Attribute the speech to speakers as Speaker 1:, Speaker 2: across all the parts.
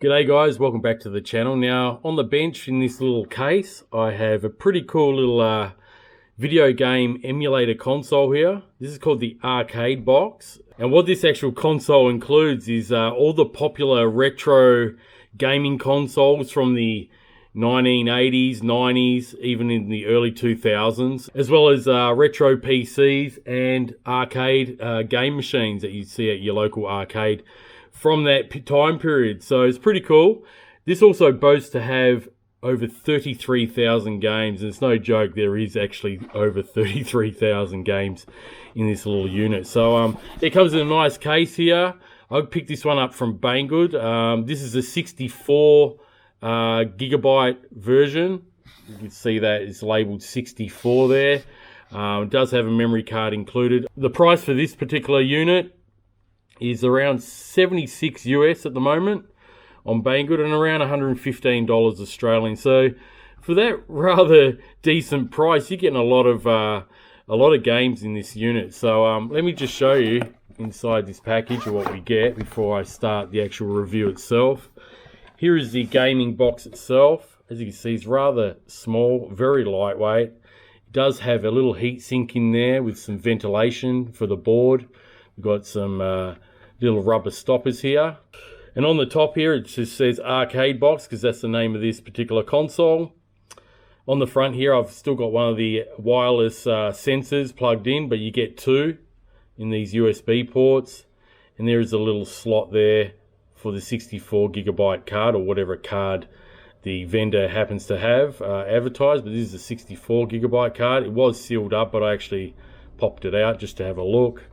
Speaker 1: G'day guys, welcome back to the channel. Now on the bench in this little case I have a pretty cool little video game emulator console here. This is called the Arcade box, and what this actual console includes is all the popular retro gaming consoles from the 1980s, 90s, even in the early 2000s, as well as retro PCs and arcade game machines that you see at your local arcade from that time period. So it's pretty cool. This also boasts to have over 33,000 games, and it's no joke, there is actually over 33,000 games in this little unit. So it comes in a nice case here. I picked this one up from Banggood. This is a 64 gigabyte version. You can see that it's labeled 64 there. It does have a memory card included. The price for this particular unit is around 76 US at the moment on Banggood, and around $115 Australian. So for that rather decent price, you're getting a lot of games in this unit. So let me just show you inside this package of what we get before I start the actual review itself. Here is the gaming box itself. As you can see, it's rather small, very lightweight. It does have a little heat sink in there with some ventilation for the board. We've got some little rubber stoppers here. And on the top here, it just says Arcade box, because that's the name of this particular console. On the front here, I've still got one of the wireless sensors plugged in, but you get two in these USB ports. And there is a little slot there for the 64 gigabyte card, or whatever card the vendor happens to have advertised. But this is a 64 gigabyte card. It was sealed up, but I actually popped it out just to have a look.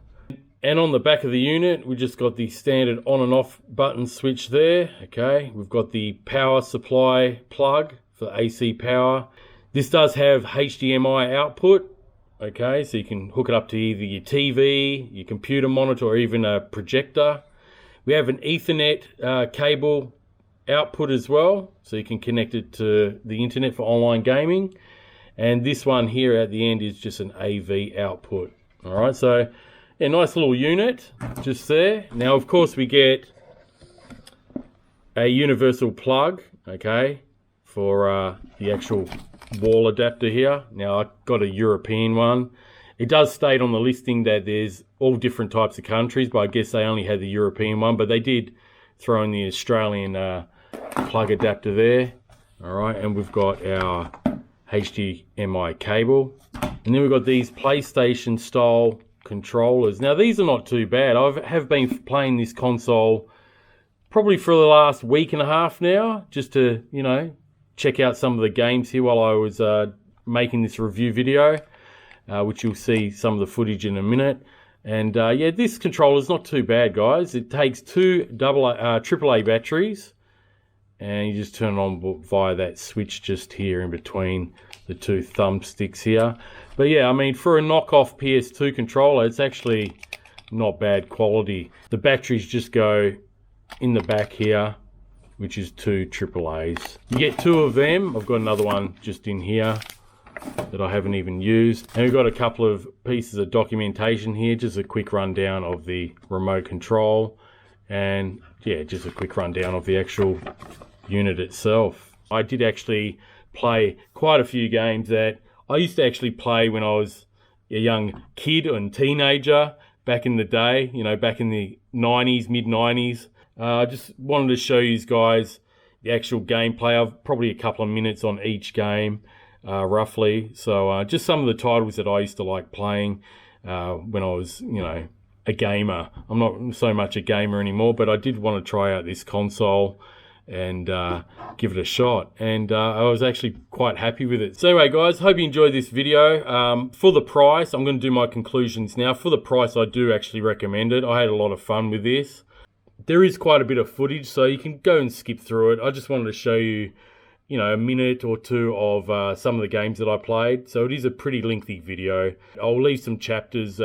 Speaker 1: And on the back of the unit, we just got the standard on and off button switch there. Okay, we've got the power supply plug for AC power. This does have HDMI output. Okay, so you can hook it up to either your TV, your computer monitor, or even a projector. We have an Ethernet cable output as well, so you can connect it to the internet for online gaming. And this one here at the end is just an AV output. All right, so a nice little unit just there. Now, of course, we get a universal plug, okay, for the actual wall adapter here. Now, I got a European one. It does state on the listing that there's all different types of countries, but I guess they only had the European one, but they did throw in the Australian plug adapter there. All right, and we've got our HDMI cable. And then we've got these PlayStation style controllers. Now, these are not too bad. I have been playing this console probably for the last week and a half now, just to, you know, check out some of the games here while I was making this review video, which you'll see some of the footage in a minute. And yeah, this controller is not too bad, guys. It takes two AAA batteries, and you just turn it on via that switch just here in between the two thumbsticks here. But yeah, I mean, for a knockoff PS2 controller, it's actually not bad quality. The batteries just go in the back here, which is two AAAs. You get two of them. I've got another one just in here that I haven't even used. And we've got a couple of pieces of documentation here, just a quick rundown of the remote control, and yeah, just a quick rundown of the actual unit itself. I did actually play quite a few games that I used to actually play when I was a young kid and teenager back in the day, you know, back in the 90s, mid-90s. I just wanted to show you guys the actual gameplay. I've probably a couple of minutes on each game, roughly. So just some of the titles that I used to like playing when I was, you know, a gamer. I'm not so much a gamer anymore, but I did want to try out this console and give it a shot, and I was actually quite happy with it. So anyway, guys, hope you enjoyed this video. For the price, I'm going to do my conclusions now. For the price, I do actually recommend it. I had a lot of fun with this. There is quite a bit of footage, so you can go and skip through it. I just wanted to show you, you know, a minute or two of some of the games that I played. So it is a pretty lengthy video. I'll leave some chapters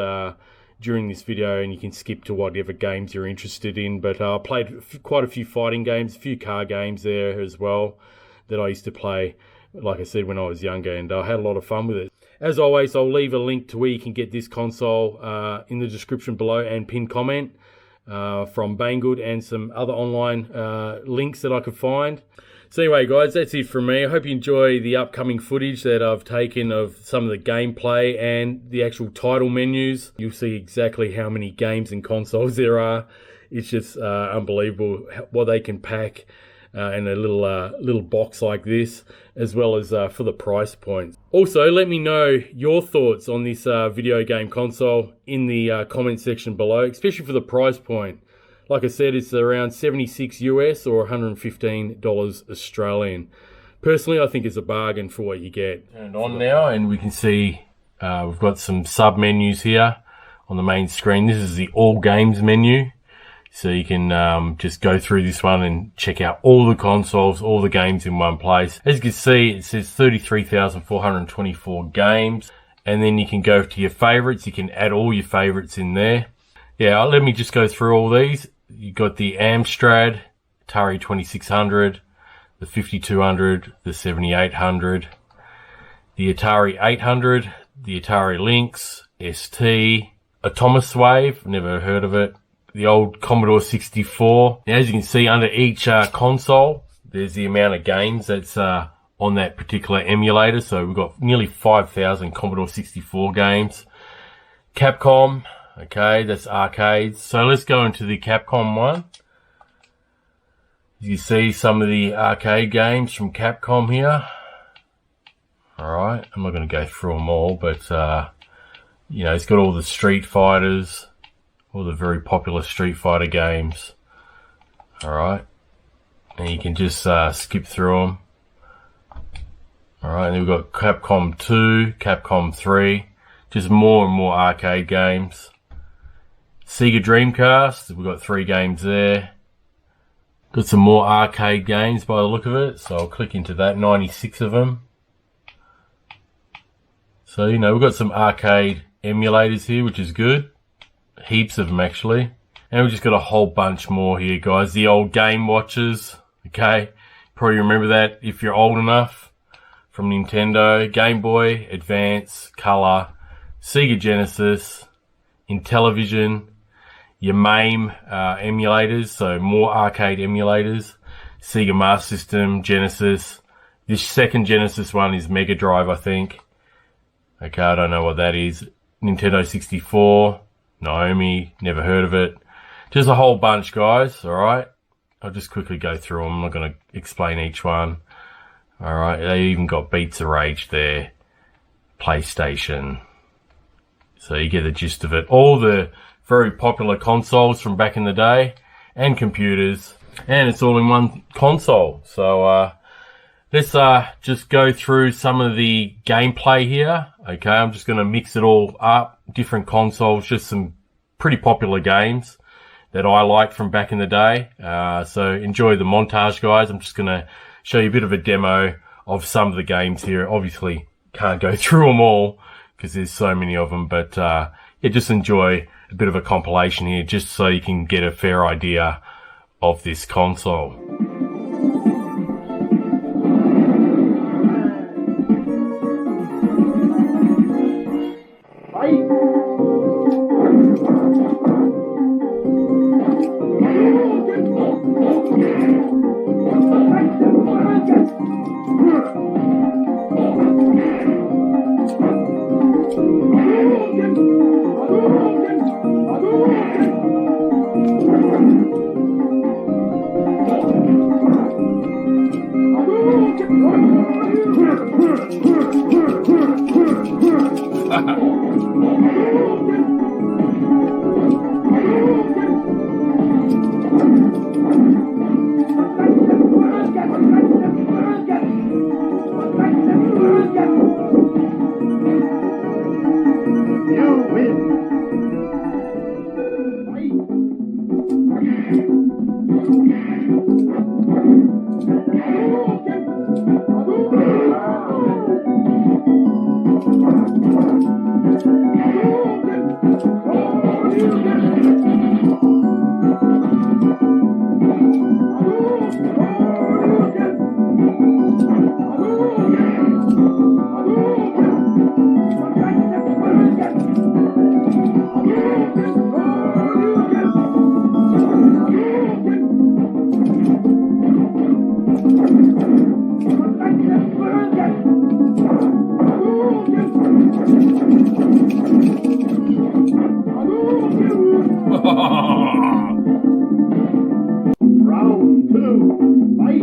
Speaker 1: during this video, and you can skip to whatever games you're interested in. But I played quite a few fighting games, a few car games there as well that I used to play, like I said, when I was younger, and I had a lot of fun with it. As always, I'll leave a link to where you can get this console in the description below and pinned comment. from Banggood and some other online links that I could find. So anyway guys, that's it from me. I hope you enjoy the upcoming footage that I've taken of some of the gameplay and the actual title menus. You'll see exactly how many games and consoles there are. It's just unbelievable what they can pack in a little box like this, as well as for the price point. Also, let me know your thoughts on this video game console in the comment section below, especially for the price point. Like I said, it's around 76 US or $115 Australian. Personally, I think it's a bargain for what you get. Turn it on now, and we can see we've got some sub menus here on the main screen. This is the all games menu. So you can just go through this one and check out all the consoles, all the games in one place. As you can see, it says 33,424 games. And then you can go to your favorites. You can add all your favorites in there. Yeah, let me just go through all these. You got the Amstrad, Atari 2600, the 5200, the 7800, the Atari 800, the Atari Lynx, ST, Atomiswave, never heard of it. The old Commodore 64. Now, as you can see, under each console, there's the amount of games that's on that particular emulator. So we've got nearly 5,000 Commodore 64 games. Capcom, okay, that's arcades. So let's go into the Capcom one. You see some of the arcade games from Capcom here. Alright, I'm not going to go through them all, but, you know, it's got all the Street Fighters, all the very popular Street Fighter games. Alright. And you can just skip through them. Alright, and then we've got Capcom 2, Capcom 3. Just more and more arcade games. Sega Dreamcast, we've got 3 games there. Got some more arcade games by the look of it. So I'll click into that, 96 of them. So, you know, we've got some arcade emulators here, which is good. Heaps of them actually. And we've just got a whole bunch more here, guys. The old Game Watches, okay? Probably remember that if you're old enough. From Nintendo, Game Boy, Advance, Color, Sega Genesis, Intellivision, your MAME emulators, so more arcade emulators, Sega Master System, Genesis. This second Genesis one is MegaDrive, I think. Okay, I don't know what that is. Nintendo 64. Naomi, never heard of it. Just a whole bunch, guys, alright? I'll just quickly go through them. I'm not going to explain each one. Alright, they even got Beats of Rage there. PlayStation. So you get the gist of it. All the very popular consoles from back in the day. And computers. And it's all in one console. So, let's just go through some of the gameplay here. Okay, I'm just going to mix it all up. Different consoles, just some pretty popular games that I liked from back in the day. So enjoy the montage, guys. I'm just going to show you a bit of a demo of some of the games here. Obviously, can't go through them all because there's so many of them. But yeah, just enjoy a bit of a compilation here just so you can get a fair idea of this console.
Speaker 2: Round 2, fight!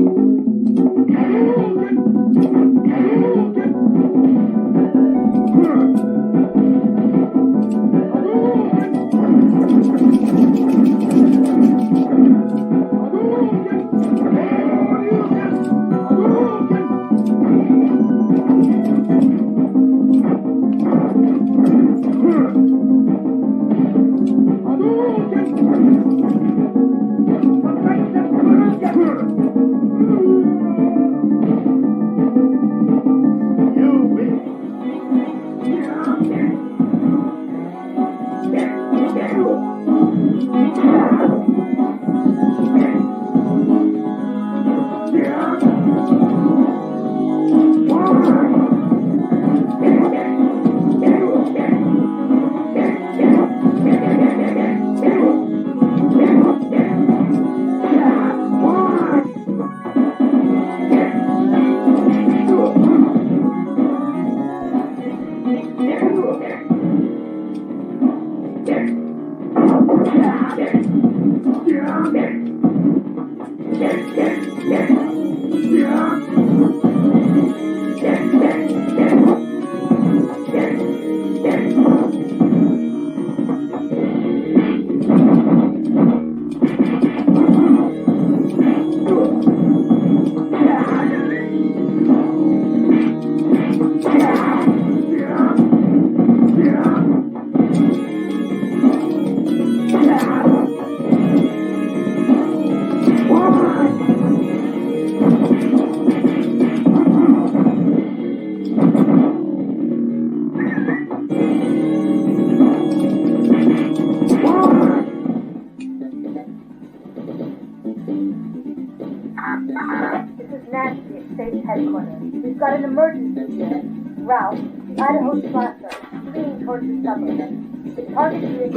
Speaker 3: Headquarters. We've got an emergency here. Ralph, the Idaho sponsor, fleeing towards the suburbs. The target is...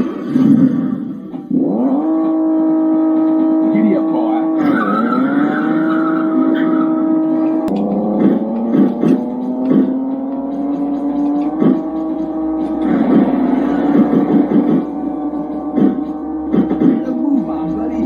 Speaker 2: Giddy up, boy. Move on, buddy.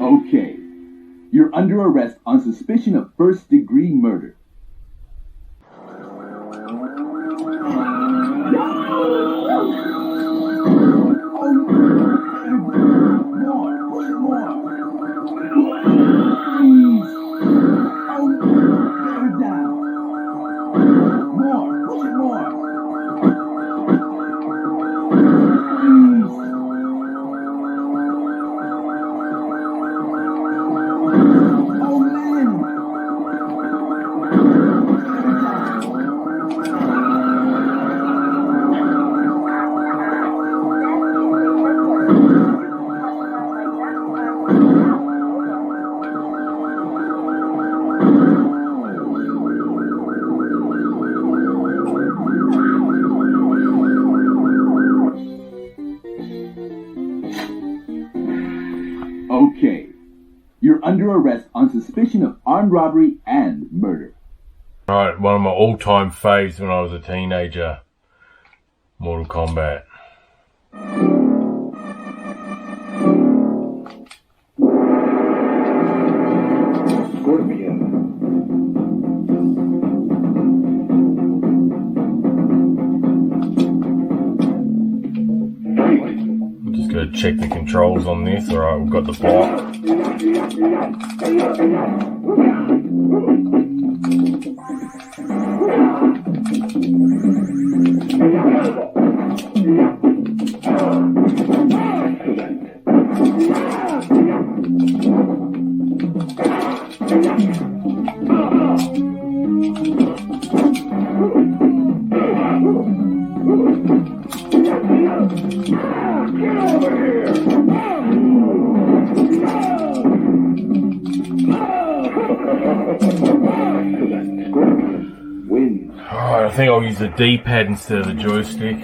Speaker 2: Okay, you're under arrest on suspicion of first-degree murder. Okay, you're under arrest on suspicion of armed robbery and murder.
Speaker 1: Alright, one of my all-time faves when I was a teenager. Mortal Kombat. I'm just going to check the controls on this. Alright, we've got the block. Alright, I think I'll use the D-pad instead of the joystick.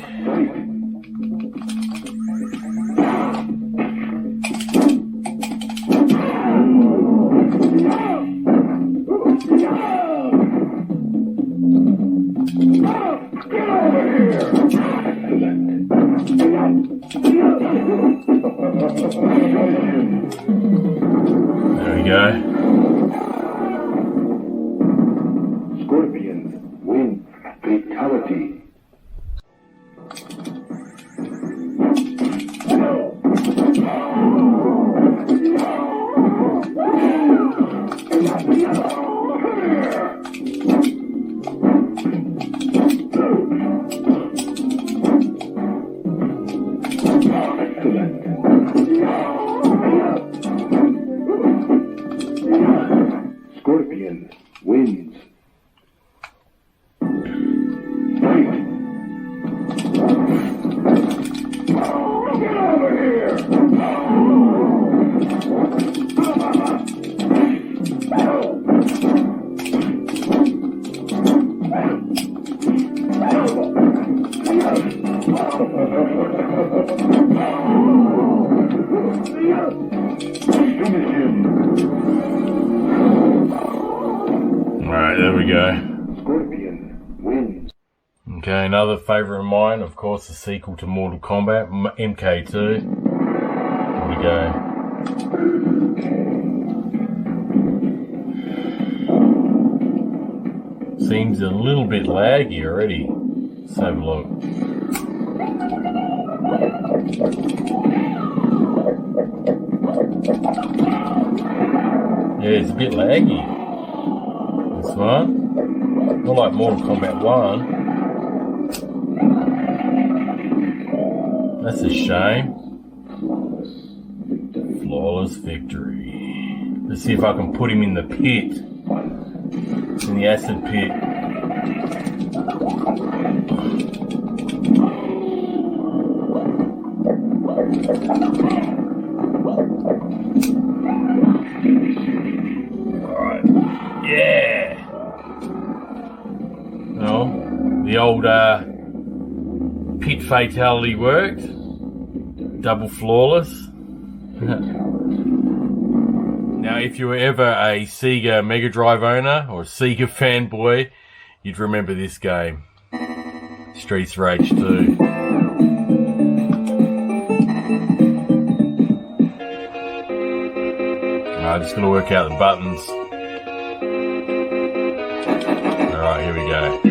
Speaker 1: There we go.
Speaker 2: Scorpion wins. Fatality. Scorpion wins. Get over here!
Speaker 1: Alright, there we go.
Speaker 2: Scorpion wins.
Speaker 1: Okay, another favourite of mine, of course, the sequel to Mortal Kombat, MK2. Here we go. Seems a little bit laggy already. Let's have a look. Yeah, it's a bit laggy. This one. Not like Mortal Kombat 1. That's a shame. Flawless victory. Let's see if I can put him in the pit. In the acid pit. Alright. Yeah! Well, the old pit fatality worked. Double flawless. Now, if you were ever a Sega MegaDrive owner or a Sega fanboy, you'd remember this game. Streets Rage 2. I'm just going to work out the buttons. Alright, here we go.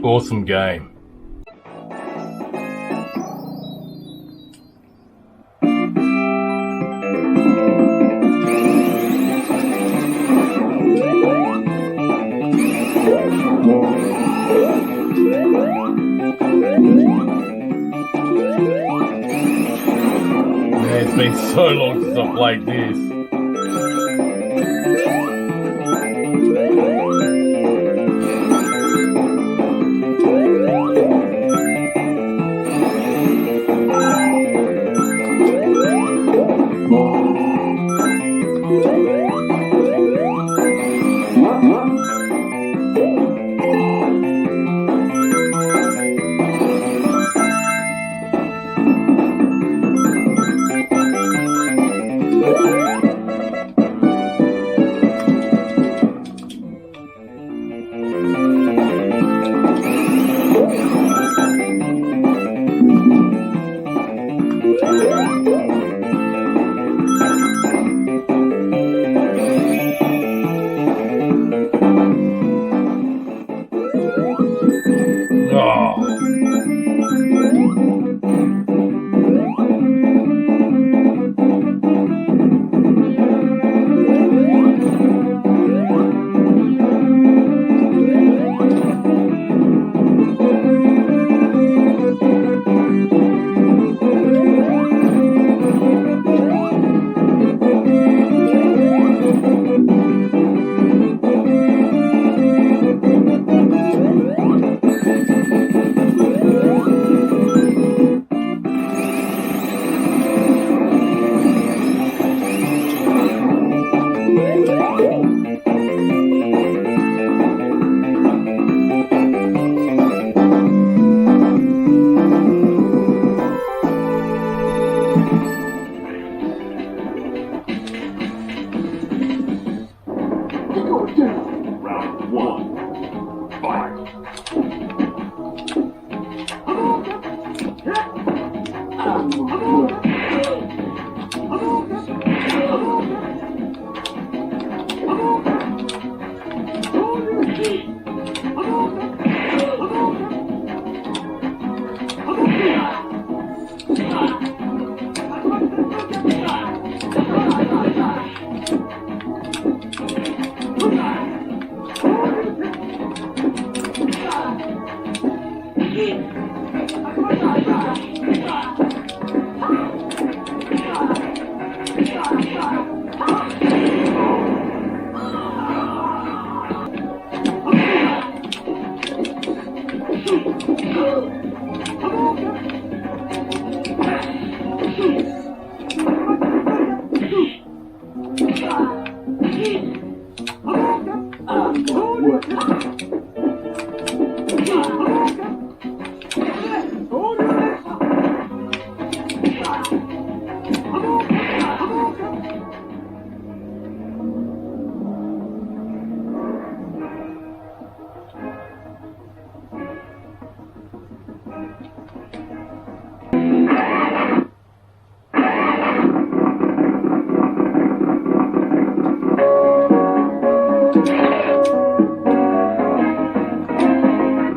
Speaker 1: Awesome game. Man, it's been so long since I played this.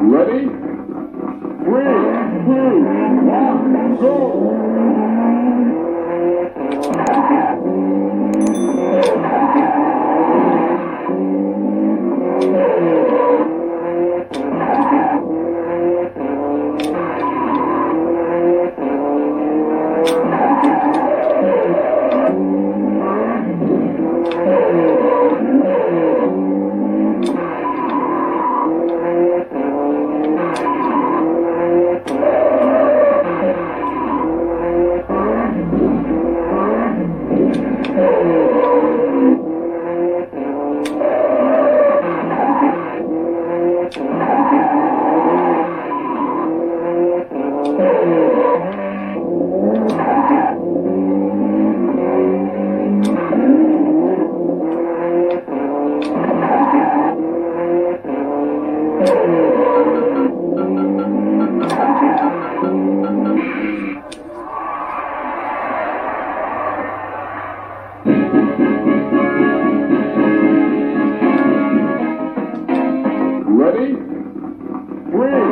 Speaker 2: Ready? 3, 2, 1, go! Ready? 3,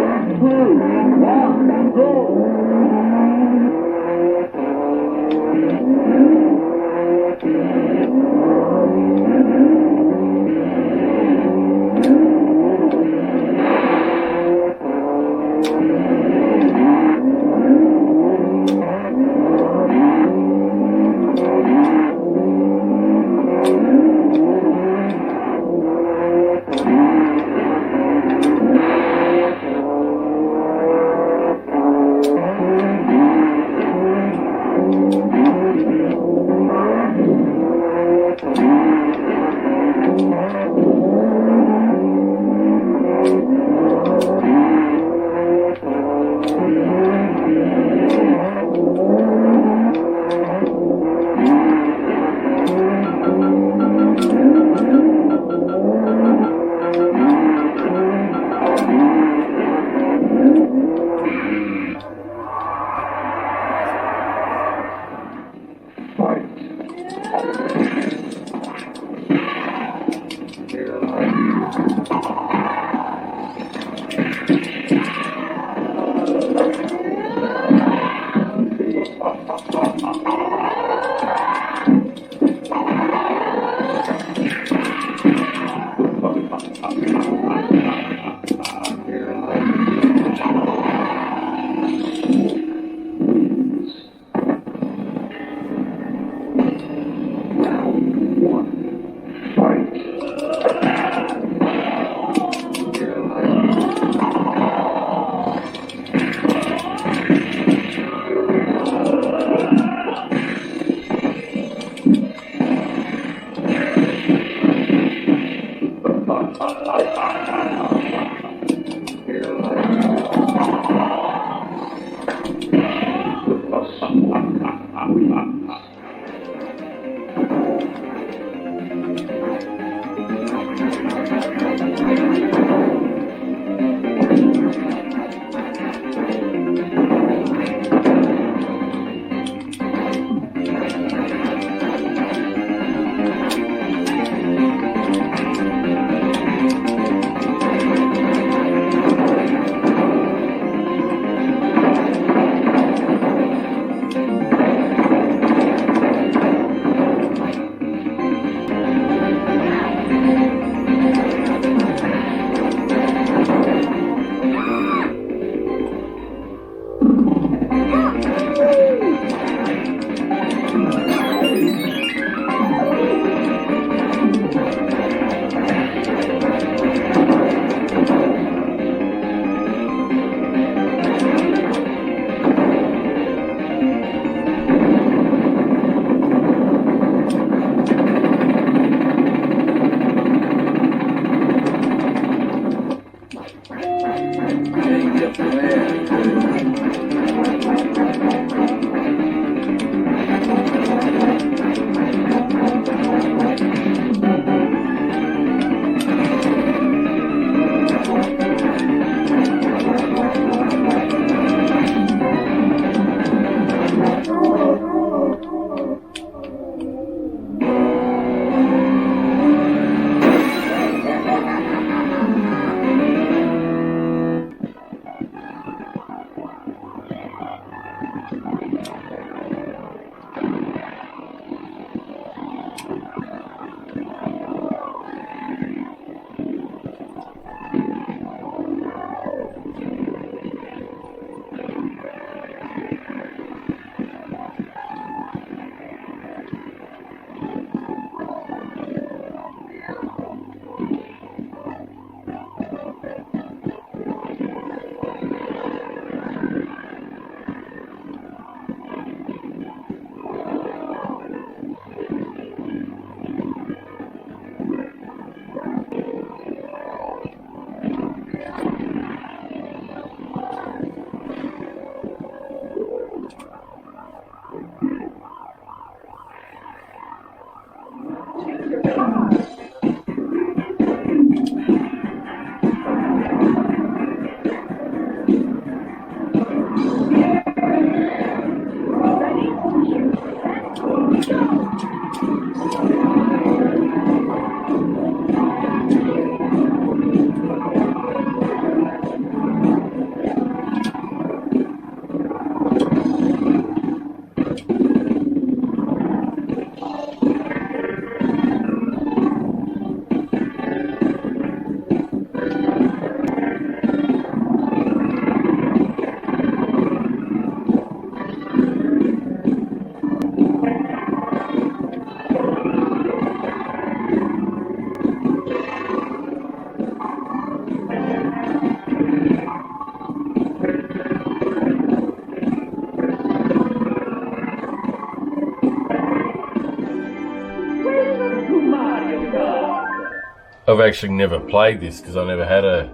Speaker 1: I've actually never played this because I never had a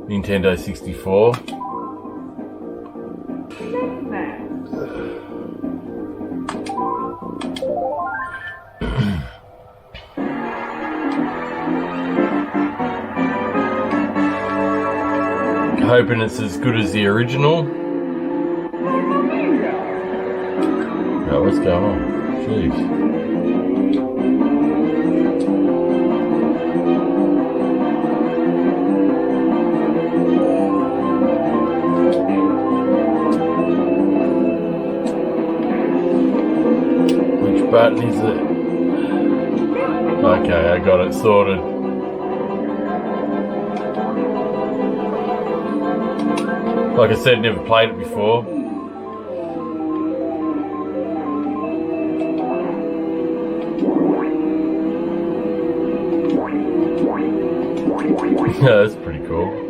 Speaker 1: Nintendo 64. Hoping it's as good as the original. Oh, what's going on? Jeez. Which button is it? Okay, I got it sorted. Like I said, never played it before. Yeah, that's pretty cool.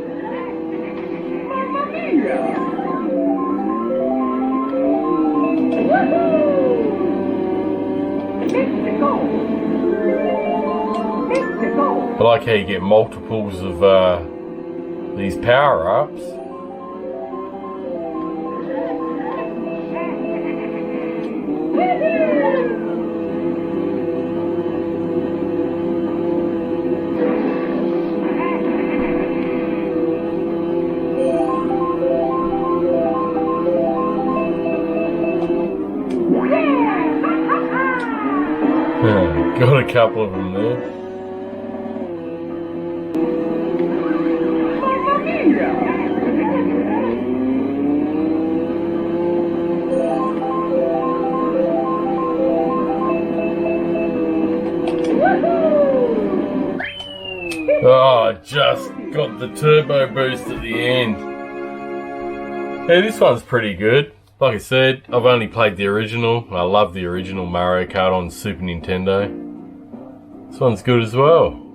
Speaker 1: I like how you get multiples of these power-ups. Got a couple of them there. Oh, just got the turbo boost at the end. Hey, this one's pretty good. Like I said, I've only played the original. I love the original Mario Kart on Super Nintendo. This one's good as well.